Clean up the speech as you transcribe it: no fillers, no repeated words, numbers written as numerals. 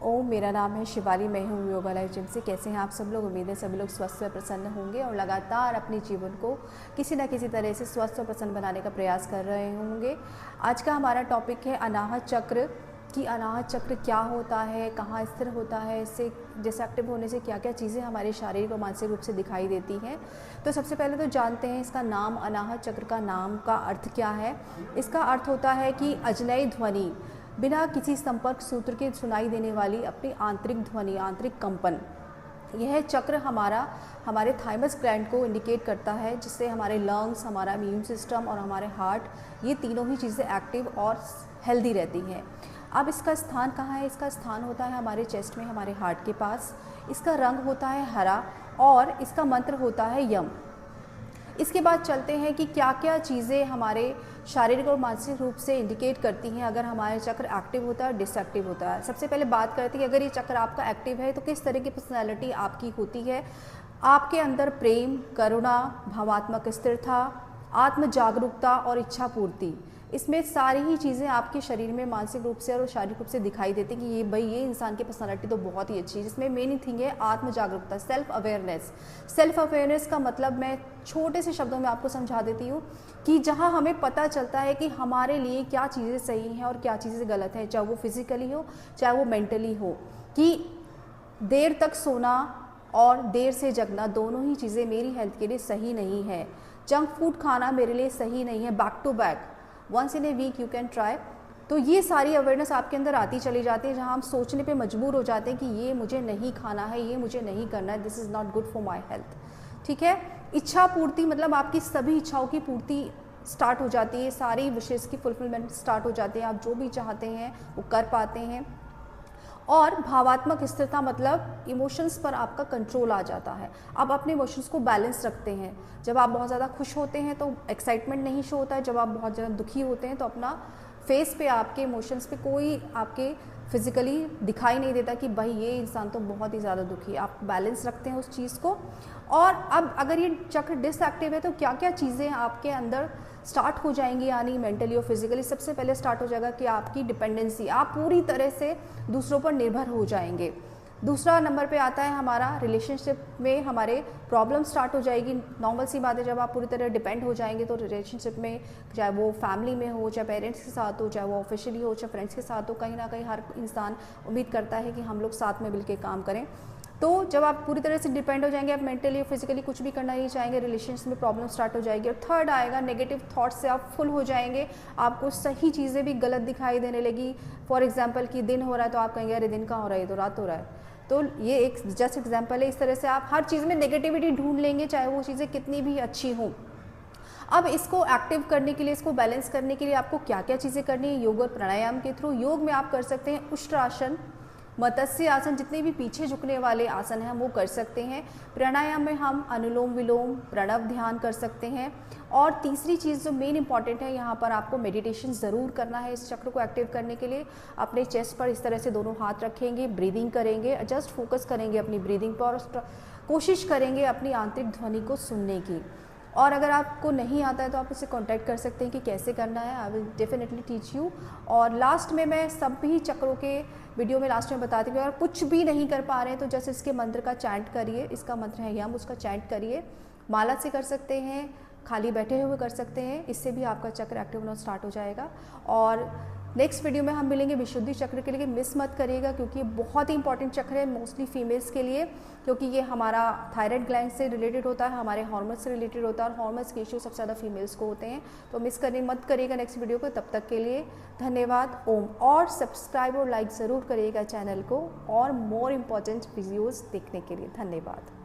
ओम, मेरा नाम है शिवाली, मैं हूँ योगा लाइफ जिम से। कैसे हैं आप सब लोग? उम्मीद है सभी लोग स्वस्थ व प्रसन्न होंगे और लगातार अपने जीवन को किसी न किसी तरह से स्वस्थ व प्रसन्न बनाने का प्रयास कर रहे होंगे। आज का हमारा टॉपिक है अनाहत चक्र। कि अनाहत चक्र क्या होता है, कहाँ स्थिर होता है, इससे जैसे एक्टिव होने से क्या क्या चीज़ें हमारे शारीरिक और मानसिक रूप से दिखाई देती हैं। तो सबसे पहले तो जानते हैं इसका नाम, अनाहत चक्र का नाम का अर्थ क्या है। इसका अर्थ होता है कि अजनयी ध्वनि, बिना किसी संपर्क सूत्र के सुनाई देने वाली अपनी आंतरिक ध्वनि, आंतरिक कंपन। यह चक्र हमारे थाइमस ग्लैंड को इंडिकेट करता है, जिससे हमारे लंग्स, हमारा इम्यून सिस्टम और हमारे हार्ट, ये तीनों ही चीज़ें एक्टिव और हेल्दी रहती हैं। अब इसका स्थान कहाँ है? इसका स्थान होता है हमारे चेस्ट में, हमारे हार्ट के पास। इसका रंग होता है हरा और इसका मंत्र होता है यम। इसके बाद चलते हैं कि क्या क्या चीज़ें हमारे शारीरिक और मानसिक रूप से इंडिकेट करती हैं अगर हमारे चक्र एक्टिव होता है, डिसएक्टिव होता है। सबसे पहले बात करते हैं कि अगर ये चक्र आपका एक्टिव है तो किस तरह की पर्सनैलिटी आपकी होती है। आपके अंदर प्रेम, करुणा, भावात्मक स्थिरता, आत्म जागरूकता और इच्छा पूर्ति, इसमें सारी ही चीज़ें आपके शरीर में मानसिक रूप से और शारीरिक रूप से दिखाई देती कि ये इंसान की पर्सनालिटी तो बहुत ही अच्छी है। जिसमें मेन थिंग है आत्म जागरूकता, सेल्फ अवेयरनेस। सेल्फ अवेयरनेस का मतलब मैं छोटे से शब्दों में आपको समझा देती हूँ कि जहाँ हमें पता चलता है कि हमारे लिए क्या चीज़ें सही हैं और क्या चीज़ें गलत हैं, चाहे वो फिजिकली हो चाहे वो मेंटली हो। कि देर तक सोना और देर से जगना, दोनों ही चीज़ें मेरी हेल्थ के लिए सही नहीं है। जंक फूड खाना मेरे लिए सही नहीं है, back to back, once in a week you can try. तो ये सारी अवेयरनेस आपके अंदर आती चली जाती है, जहाँ हम सोचने पे मजबूर हो जाते हैं कि ये मुझे नहीं खाना है, ये मुझे नहीं करना है, this is not good for my health. ठीक है। इच्छा पूर्ति मतलब आपकी सभी इच्छाओं की पूर्ति स्टार्ट हो जाती है, सारी विशेष की फुलफिलमेंट स्टार्ट हो जाती है, आप जो भी चाहते हैं वो कर पाते हैं। और भावात्मक स्थिरता मतलब इमोशंस पर आपका कंट्रोल आ जाता है, आप अपने इमोशंस को बैलेंस रखते हैं। जब आप बहुत ज़्यादा खुश होते हैं तो एक्साइटमेंट नहीं शो होता है, जब आप बहुत ज़्यादा दुखी होते हैं तो अपना फेस पे, आपके इमोशंस पे कोई आपके फिजिकली दिखाई नहीं देता कि भाई ये इंसान तो बहुत ही ज़्यादा दुखी है। आप बैलेंस रखते हैं उस चीज़ को। और अब अगर ये चक्र डिसएक्टिव है तो क्या क्या चीज़ें आपके अंदर स्टार्ट हो जाएंगी, यानी मेंटली और फिजिकली। सबसे पहले स्टार्ट हो जाएगा कि आपकी डिपेंडेंसी, आप पूरी तरह से दूसरों पर निर्भर हो जाएंगे। दूसरा नंबर पे आता है हमारा रिलेशनशिप में हमारे प्रॉब्लम स्टार्ट हो जाएगी। नॉर्मल सी बात है, जब आप पूरी तरह डिपेंड हो जाएंगे तो रिलेशनशिप में, चाहे वो फैमिली में हो, चाहे पेरेंट्स के साथ हो, चाहे वो ऑफिशियली हो, चाहे फ्रेंड्स के साथ हो, कहीं ना कहीं हर इंसान उम्मीद करता है कि हम लोग साथ में मिलकर काम करें। तो जब आप पूरी तरह से डिपेंड हो जाएंगे, आप मेंटली और फिजिकली कुछ भी करना नहीं चाहेंगे, रिलेशंस में प्रॉब्लम स्टार्ट हो जाएगी। और थर्ड आएगा नेगेटिव थॉट्स से आप फुल हो जाएंगे, आपको सही चीज़ें भी गलत दिखाई देने लगी। फॉर एग्जांपल कि दिन हो रहा है तो आप कहेंगे अरे दिन कहाँ हो रहा है, ये तो रात हो रहा है। तो ये एक जस्ट एग्जाम्पल है। इस तरह से आप हर चीज़ में नेगेटिविटी ढूंढ लेंगे, चाहे वो चीज़ें कितनी भी अच्छी हों। अब इसको एक्टिव करने के लिए, इसको बैलेंस करने के लिए आपको क्या क्या चीज़ें करनी है योग और प्राणायाम के थ्रू। योग में आप कर सकते हैं उष्ट्रासन, मत्स्य आसन, जितने भी पीछे झुकने वाले आसन हैं वो कर सकते हैं। प्राणायाम में हम अनुलोम विलोम, प्रणव ध्यान कर सकते हैं। और तीसरी चीज़ जो मेन इंपॉर्टेंट है, यहाँ पर आपको मेडिटेशन ज़रूर करना है इस चक्र को एक्टिव करने के लिए। अपने चेस्ट पर इस तरह से दोनों हाथ रखेंगे, ब्रीदिंग करेंगे, जस्ट फोकस करेंगे अपनी ब्रीदिंग पर, कोशिश करेंगे अपनी आंतरिक ध्वनि को सुनने की। और अगर आपको नहीं आता है तो आप मुझसे कांटेक्ट कर सकते हैं कि कैसे करना है, I will definitely teach you. और लास्ट में मैं सभी चक्रों के वीडियो में लास्ट में बताती हूँ, अगर कुछ भी नहीं कर पा रहे हैं तो जैसे इसके मंत्र का चैंट करिए, इसका मंत्र है यम, उसका चैंट करिए। माला से कर सकते हैं, खाली बैठे हुए कर सकते हैं, इससे भी आपका चक्र एक्टिव होना स्टार्ट हो जाएगा। और नेक्स्ट वीडियो में हम मिलेंगे विशुद्धि चक्र के लिए, मिस मत करिएगा क्योंकि ये बहुत ही इंपॉर्टेंट चक्र है, मोस्टली फीमेल्स के लिए, क्योंकि ये हमारा थायराइड ग्लैंड से रिलेटेड होता है, हमारे हार्मोन्स से रिलेटेड होता है, और हार्मोन्स के इश्यू सबसे ज़्यादा फीमेल्स को होते हैं। तो मिस करने मत करिएगा नेक्स्ट वीडियो को। तब तक के लिए धन्यवाद, ओम। और सब्सक्राइब और लाइक ज़रूर करिएगा चैनल को, और मोर इम्पॉर्टेंट वीडियोज़ देखने के लिए धन्यवाद।